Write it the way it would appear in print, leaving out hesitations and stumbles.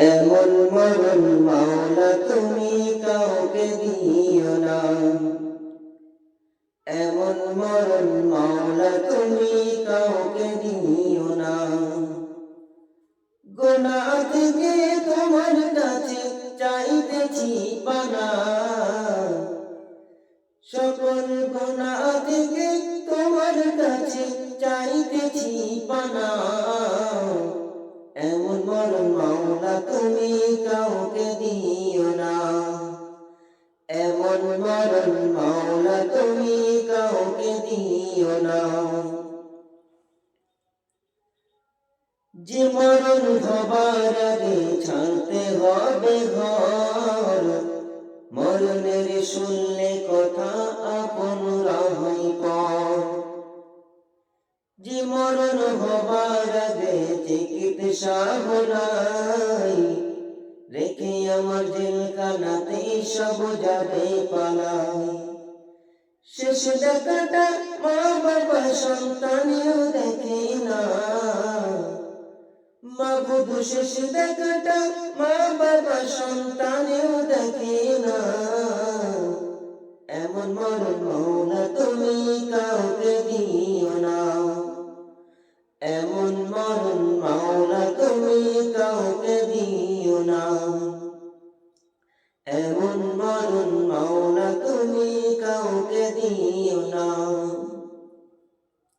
এমন মরণ মাওলা তুমি কাউকে দিও না, এমন মরণ মাওলা তুমি কাউকে দিও না। গুনাহ থেকে তোমার কাছে চাইতেছি পানা, সকল গুনাহ থেকে তোমার কাছে চাইতেছি পানা। এমন মরণ মাওলা তুমি কাউকে দিও না, এমন মরণ মাওলা তুমি কাউকে দিও না। যে মরণ হবার আগে ছাড়তে হবে ঘর, মরণের শুনলে কথা আপনরা হয় পর। যে মরণ হবার আগে চিকিৎসা নাই, রেখে আমার জেলখানাতে সব যাবে পালাই। শেষ দেখাটা মা বাবা সন্তানেও দেখে না, মাবুদ শেষ দেখাটা মা বাবা সন্তানেও দেখে না। এমন মরণ মাওলা তুমি কাউকে দিও না, এমন মরণ মাওলা তুমি কাউকে দিও না। এমন